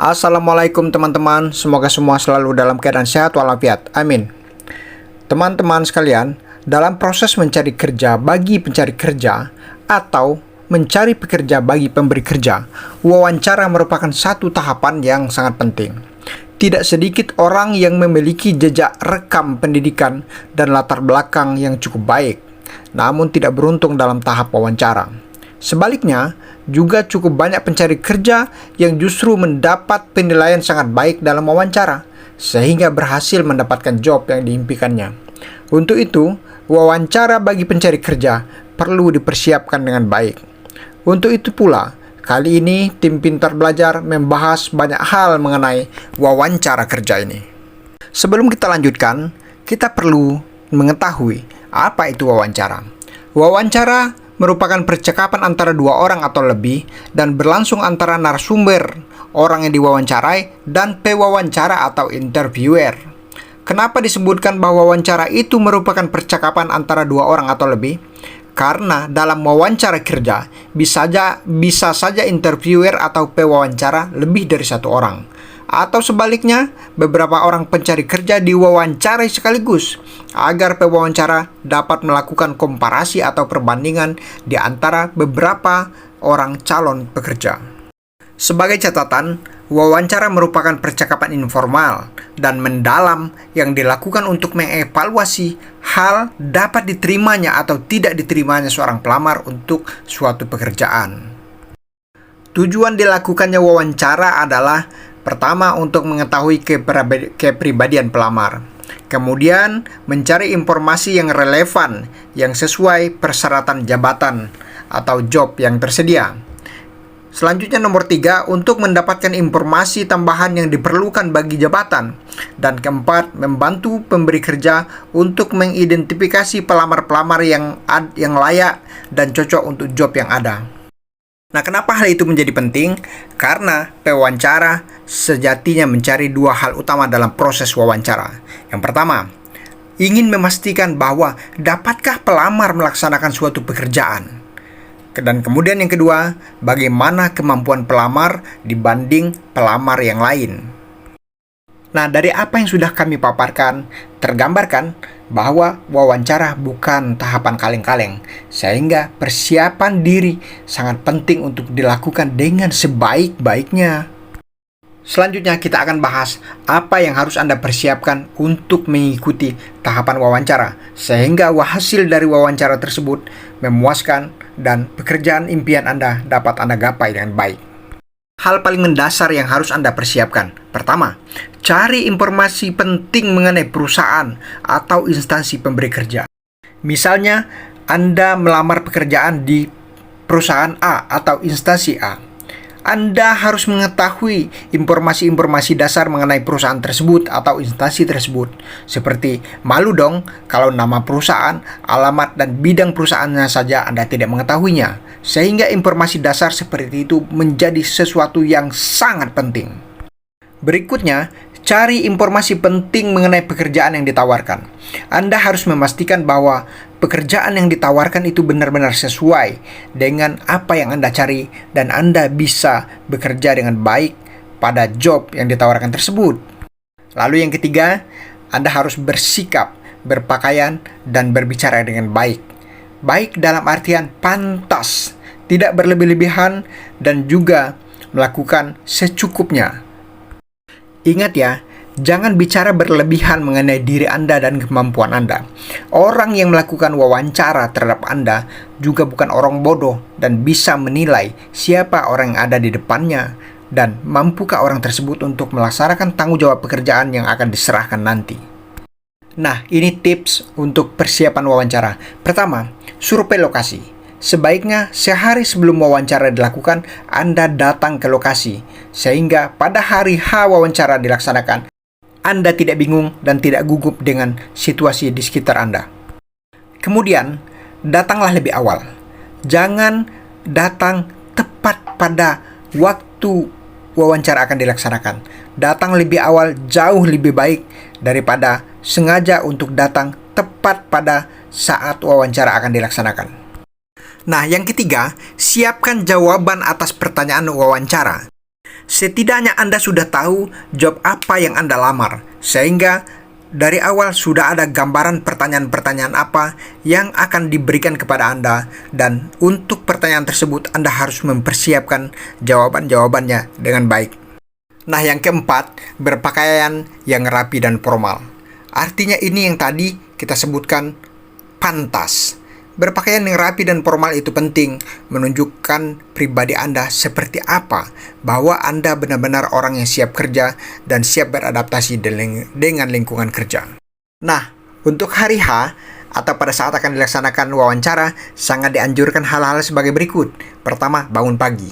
Assalamualaikum teman-teman, semoga semua selalu dalam keadaan sehat walafiat, amin. Teman-teman sekalian, dalam proses mencari kerja bagi pencari kerja atau mencari pekerja bagi pemberi kerja, wawancara merupakan satu tahapan yang sangat penting. Tidak sedikit orang yang memiliki jejak rekam pendidikan dan latar belakang yang cukup baik, namun tidak beruntung dalam tahap wawancara. Sebaliknya, juga cukup banyak pencari kerja yang justru mendapat penilaian sangat baik dalam wawancara, sehingga berhasil mendapatkan job yang diimpikannya. Untuk itu, wawancara bagi pencari kerja perlu dipersiapkan dengan baik. Untuk itu pula, kali ini tim Pintar Belajar membahas banyak hal mengenai wawancara kerja ini. Sebelum kita lanjutkan, kita perlu mengetahui apa itu wawancara. Wawancara merupakan percakapan antara dua orang atau lebih dan berlangsung antara narasumber, orang yang diwawancarai, dan pewawancara atau interviewer. Kenapa disebutkan bahwa wawancara itu merupakan percakapan antara dua orang atau lebih? Karena dalam wawancara kerja bisa saja interviewer atau pewawancara lebih dari satu orang. Atau sebaliknya, beberapa orang pencari kerja diwawancarai sekaligus agar pewawancara dapat melakukan komparasi atau perbandingan di antara beberapa orang calon pekerja. Sebagai catatan, wawancara merupakan percakapan informal dan mendalam yang dilakukan untuk mengevaluasi hal dapat diterimanya atau tidak diterimanya seorang pelamar untuk suatu pekerjaan. Tujuan dilakukannya wawancara adalah pertama, untuk mengetahui kepribadian pelamar. Kemudian, mencari informasi yang relevan yang sesuai persyaratan jabatan atau job yang tersedia. Selanjutnya nomor 3, untuk mendapatkan informasi tambahan yang diperlukan bagi jabatan. Dan keempat, membantu pemberi kerja untuk mengidentifikasi pelamar-pelamar yang layak dan cocok untuk job yang ada. Nah, kenapa hal itu menjadi penting? Karena pewawancara sejatinya mencari dua hal utama dalam proses wawancara. Yang pertama, ingin memastikan bahwa dapatkah pelamar melaksanakan suatu pekerjaan. Dan kemudian yang kedua, bagaimana kemampuan pelamar dibanding pelamar yang lain. Nah, dari apa yang sudah kami paparkan, tergambarkan bahwa wawancara bukan tahapan kaleng-kaleng, sehingga persiapan diri sangat penting untuk dilakukan dengan sebaik-baiknya. Selanjutnya kita akan bahas apa yang harus Anda persiapkan untuk mengikuti tahapan wawancara, sehingga hasil dari wawancara tersebut memuaskan dan pekerjaan impian Anda dapat Anda gapai dengan baik. Hal paling mendasar yang harus Anda persiapkan. Pertama, cari informasi penting mengenai perusahaan atau instansi pemberi kerja. Misalnya, Anda melamar pekerjaan di perusahaan A atau instansi A. Anda harus mengetahui informasi-informasi dasar mengenai perusahaan tersebut atau instansi tersebut. Seperti, malu dong kalau nama perusahaan, alamat, dan bidang perusahaannya saja Anda tidak mengetahuinya. Sehingga informasi dasar seperti itu menjadi sesuatu yang sangat penting. Berikutnya, cari informasi penting mengenai pekerjaan yang ditawarkan. Anda harus memastikan bahwa pekerjaan yang ditawarkan itu benar-benar sesuai dengan apa yang Anda cari dan Anda bisa bekerja dengan baik pada job yang ditawarkan tersebut. Lalu yang ketiga, Anda harus bersikap, berpakaian, dan berbicara dengan baik. Baik dalam artian pantas, tidak berlebih-lebihan, dan juga melakukan secukupnya. Ingat ya, jangan bicara berlebihan mengenai diri Anda dan kemampuan Anda. Orang yang melakukan wawancara terhadap Anda juga bukan orang bodoh dan bisa menilai siapa orang yang ada di depannya dan mampukah orang tersebut untuk melaksanakan tanggung jawab pekerjaan yang akan diserahkan nanti. Nah, ini tips untuk persiapan wawancara. Pertama, survei lokasi. Sebaiknya sehari sebelum wawancara dilakukan, Anda datang ke lokasi, sehingga pada hari H wawancara dilaksanakan, Anda tidak bingung dan tidak gugup dengan situasi di sekitar Anda. Kemudian, datanglah lebih awal. Jangan datang tepat pada waktu wawancara akan dilaksanakan. Datang lebih awal jauh lebih baik daripada sengaja untuk datang tepat pada saat wawancara akan dilaksanakan. Nah, yang ketiga, siapkan jawaban atas pertanyaan wawancara. Setidaknya Anda sudah tahu job apa yang Anda lamar, sehingga dari awal sudah ada gambaran pertanyaan-pertanyaan apa yang akan diberikan kepada Anda, dan untuk pertanyaan tersebut Anda harus mempersiapkan jawaban-jawabannya dengan baik. Nah, yang keempat, berpakaian yang rapi dan formal. Artinya ini yang tadi kita sebutkan pantas. Berpakaian yang rapi dan formal itu penting, menunjukkan pribadi Anda seperti apa, bahwa Anda benar-benar orang yang siap kerja dan siap beradaptasi dengan lingkungan kerja. Nah, untuk hari H atau pada saat akan dilaksanakan wawancara, sangat dianjurkan hal-hal sebagai berikut. Pertama, bangun pagi.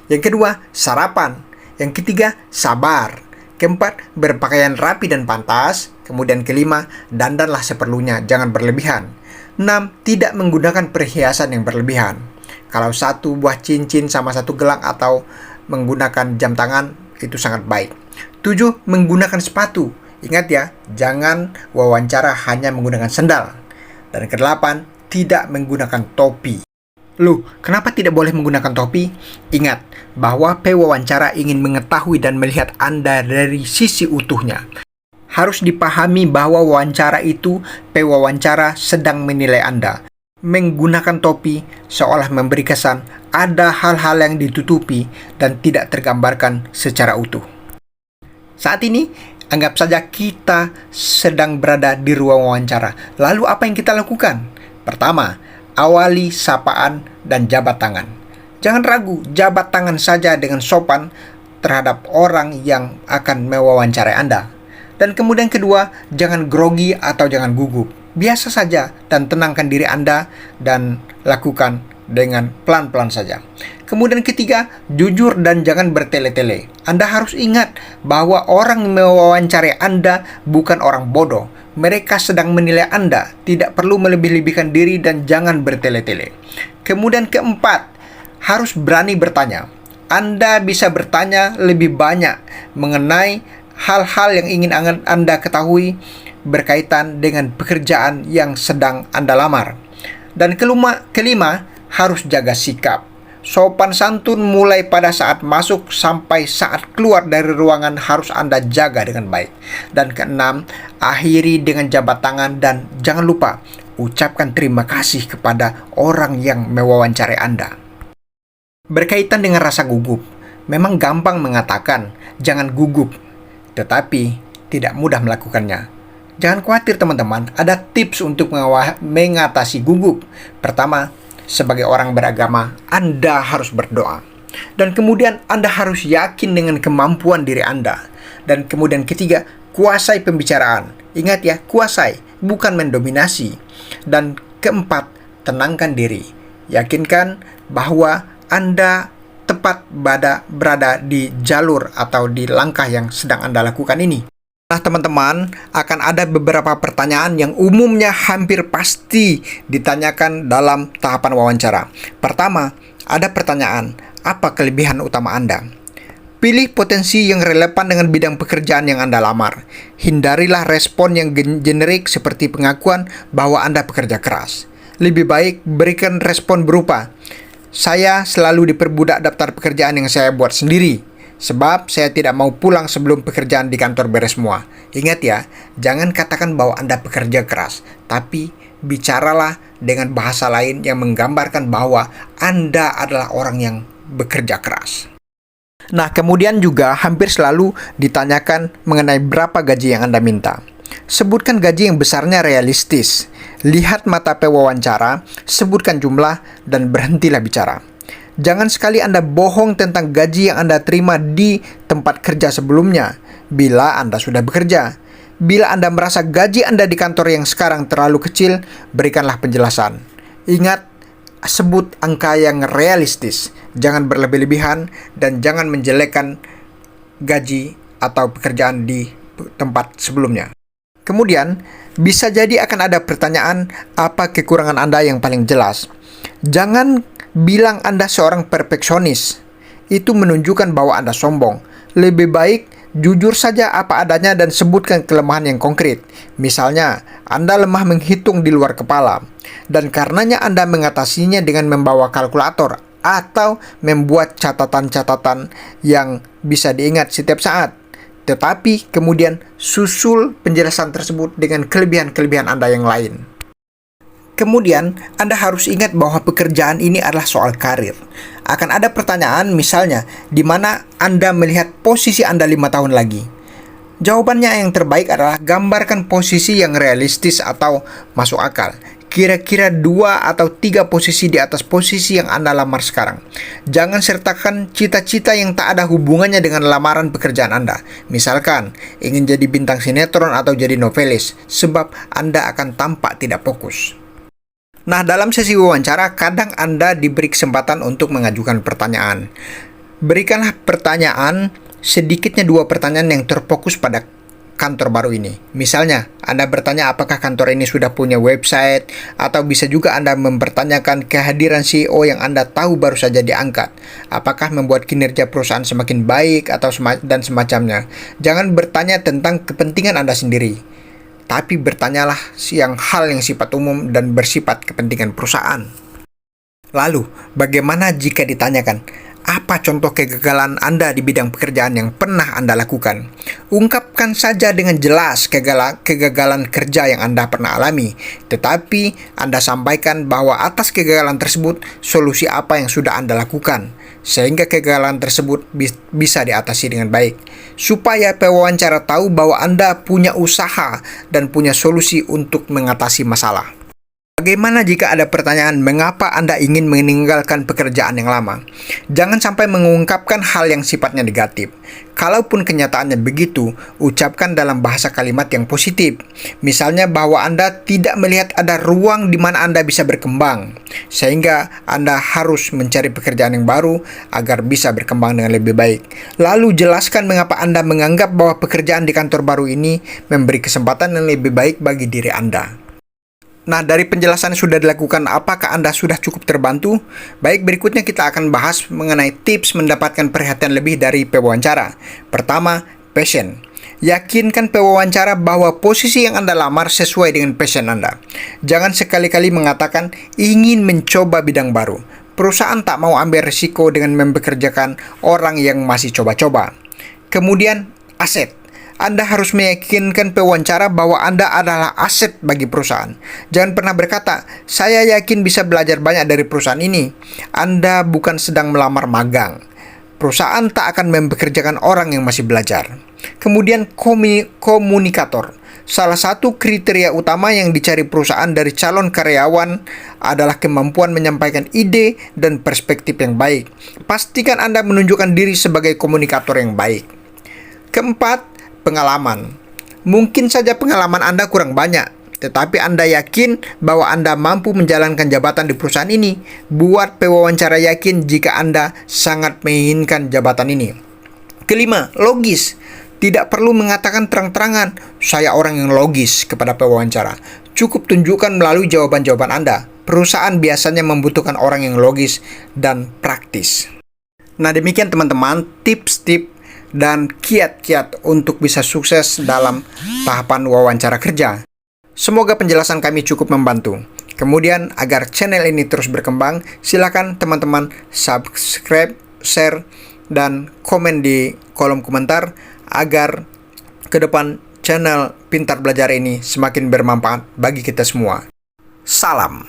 Yang kedua, sarapan. Yang ketiga, sabar. Keempat, berpakaian rapi dan pantas. Kemudian kelima, dandanlah seperlunya, jangan berlebihan. 6. Tidak menggunakan perhiasan yang berlebihan. Kalau satu buah cincin sama satu gelang atau menggunakan jam tangan, itu sangat baik. 7. Menggunakan sepatu. Ingat ya, jangan wawancara hanya menggunakan sendal. Dan ke-8, tidak menggunakan topi. Loh, kenapa tidak boleh menggunakan topi? Ingat, bahwa pewawancara ingin mengetahui dan melihat Anda dari sisi utuhnya. Harus dipahami bahwa wawancara itu, pewawancara sedang menilai Anda. Menggunakan topi seolah memberi kesan ada hal-hal yang ditutupi dan tidak tergambarkan secara utuh. Saat ini, anggap saja kita sedang berada di ruang wawancara. Lalu apa yang kita lakukan? Pertama, awali sapaan dan jabat tangan. Jangan ragu, jabat tangan saja dengan sopan terhadap orang yang akan mewawancarai Anda. Dan kemudian kedua, jangan grogi atau jangan gugup. Biasa saja dan tenangkan diri Anda dan lakukan dengan pelan-pelan saja. Kemudian ketiga, jujur dan jangan bertele-tele. Anda harus ingat bahwa orang yang mewawancarai Anda bukan orang bodoh. Mereka sedang menilai Anda, tidak perlu melebih-lebihkan diri dan jangan bertele-tele. Kemudian keempat, harus berani bertanya. Anda bisa bertanya lebih banyak mengenai hal-hal yang ingin Anda ketahui berkaitan dengan pekerjaan yang sedang Anda lamar. Dan kelima, harus jaga sikap. Sopan santun mulai pada saat masuk sampai saat keluar dari ruangan harus Anda jaga dengan baik. Dan keenam, akhiri dengan jabat tangan dan jangan lupa ucapkan terima kasih kepada orang yang mewawancarai Anda. Berkaitan dengan rasa gugup, memang gampang mengatakan jangan gugup, tetapi tidak mudah melakukannya. Jangan khawatir teman-teman, ada tips untuk mengatasi gugup. Pertama, sebagai orang beragama, Anda harus berdoa. Dan kemudian Anda harus yakin dengan kemampuan diri Anda. Dan kemudian ketiga, kuasai pembicaraan. Ingat ya, kuasai, bukan mendominasi. Dan keempat, tenangkan diri. Yakinkan bahwa Anda tepat berada di jalur atau di langkah yang sedang Anda lakukan ini. Nah teman-teman, akan ada beberapa pertanyaan yang umumnya hampir pasti ditanyakan dalam tahapan wawancara. Pertama, ada pertanyaan, apa kelebihan utama Anda? Pilih potensi yang relevan dengan bidang pekerjaan yang Anda lamar. Hindarilah respon yang generik seperti pengakuan bahwa Anda pekerja keras. Lebih baik berikan respon berupa, saya selalu diperbudak daftar pekerjaan yang saya buat sendiri, sebab saya tidak mau pulang sebelum pekerjaan di kantor beres semua. Ingat ya, jangan katakan bahwa Anda pekerja keras, tapi bicaralah dengan bahasa lain yang menggambarkan bahwa Anda adalah orang yang bekerja keras. Nah, kemudian juga hampir selalu ditanyakan mengenai berapa gaji yang Anda minta. Sebutkan gaji yang besarnya realistis. Lihat mata pewawancara, sebutkan jumlah, dan berhentilah bicara. Jangan sekali Anda bohong tentang gaji yang Anda terima di tempat kerja sebelumnya bila Anda sudah bekerja. Bila Anda merasa gaji Anda di kantor yang sekarang terlalu kecil, berikanlah penjelasan. Ingat, sebut angka yang realistis. Jangan berlebih-lebihan dan jangan menjelekkan gaji atau pekerjaan di tempat sebelumnya. Kemudian, bisa jadi akan ada pertanyaan, apa kekurangan Anda yang paling jelas? Jangan bilang Anda seorang perfeksionis. Itu menunjukkan bahwa Anda sombong. Lebih baik jujur saja apa adanya dan sebutkan kelemahan yang konkret. Misalnya, Anda lemah menghitung di luar kepala. Dan karenanya Anda mengatasinya dengan membawa kalkulator. atau membuat catatan-catatan yang bisa diingat setiap saat. Tetapi kemudian susul penjelasan tersebut dengan kelebihan-kelebihan Anda yang lain. Kemudian, Anda harus ingat bahwa pekerjaan ini adalah soal karir. Akan ada pertanyaan misalnya, di mana Anda melihat posisi Anda 5 tahun lagi? Jawabannya yang terbaik adalah gambarkan posisi yang realistis atau masuk akal. Kira-kira 2 atau 3 posisi di atas posisi yang Anda lamar sekarang. Jangan sertakan cita-cita yang tak ada hubungannya dengan lamaran pekerjaan Anda. Misalkan, ingin jadi bintang sinetron atau jadi novelis, sebab Anda akan tampak tidak fokus. Nah, dalam sesi wawancara, kadang Anda diberi kesempatan untuk mengajukan pertanyaan. Berikanlah pertanyaan, sedikitnya 2 pertanyaan yang terfokus pada kantor baru ini. Misalnya, Anda bertanya apakah kantor ini sudah punya website, atau bisa juga Anda mempertanyakan kehadiran CEO yang Anda tahu baru saja diangkat. Apakah membuat kinerja perusahaan semakin baik atau dan semacamnya. Jangan bertanya tentang kepentingan Anda sendiri, tapi bertanyalah hal yang sifat umum dan bersifat kepentingan perusahaan. Lalu, bagaimana jika ditanyakan, apa contoh kegagalan Anda di bidang pekerjaan yang pernah Anda lakukan? Ungkapkan saja dengan jelas kegagalan kerja yang Anda pernah alami, tetapi Anda sampaikan bahwa atas kegagalan tersebut, solusi apa yang sudah Anda lakukan, sehingga kegagalan tersebut bisa diatasi dengan baik, supaya pewawancara tahu bahwa Anda punya usaha dan punya solusi untuk mengatasi masalah. Bagaimana jika ada pertanyaan mengapa Anda ingin meninggalkan pekerjaan yang lama? Jangan sampai mengungkapkan hal yang sifatnya negatif. Kalaupun kenyataannya begitu, ucapkan dalam bahasa kalimat yang positif. Misalnya bahwa Anda tidak melihat ada ruang di mana Anda bisa berkembang, sehingga Anda harus mencari pekerjaan yang baru agar bisa berkembang dengan lebih baik. Lalu jelaskan mengapa Anda menganggap bahwa pekerjaan di kantor baru ini memberi kesempatan yang lebih baik bagi diri Anda. Nah, dari penjelasan yang sudah dilakukan, apakah Anda sudah cukup terbantu? Baik, berikutnya kita akan bahas mengenai tips mendapatkan perhatian lebih dari pewawancara. Pertama, passion. Yakinkan pewawancara bahwa posisi yang Anda lamar sesuai dengan passion Anda. Jangan sekali-kali mengatakan ingin mencoba bidang baru. Perusahaan tak mau ambil risiko dengan mempekerjakan orang yang masih coba-coba. Kemudian, aset. Anda harus meyakinkan pewawancara bahwa Anda adalah aset bagi perusahaan. Jangan pernah berkata, saya yakin bisa belajar banyak dari perusahaan ini. Anda bukan sedang melamar magang. Perusahaan tak akan mempekerjakan orang yang masih belajar. Kemudian komunikator. Salah satu kriteria utama yang dicari perusahaan dari calon karyawan adalah kemampuan menyampaikan ide dan perspektif yang baik. Pastikan Anda menunjukkan diri sebagai komunikator yang baik. Keempat, pengalaman. Mungkin saja pengalaman Anda kurang banyak, tetapi Anda yakin bahwa Anda mampu menjalankan jabatan di perusahaan ini. Buat pewawancara yakin jika Anda sangat menginginkan jabatan ini. Kelima, logis. Tidak perlu mengatakan terang-terangan, saya orang yang logis kepada pewawancara. Cukup tunjukkan melalui jawaban-jawaban Anda. Perusahaan biasanya membutuhkan orang yang logis dan praktis. Nah, demikian teman-teman, tips-tips dan kiat-kiat untuk bisa sukses dalam tahapan wawancara kerja. Semoga penjelasan kami cukup membantu. Kemudian, agar channel ini terus berkembang, silakan teman-teman subscribe, share, dan komen di kolom komentar agar ke depan channel Pintar Belajar ini semakin bermanfaat bagi kita semua. Salam.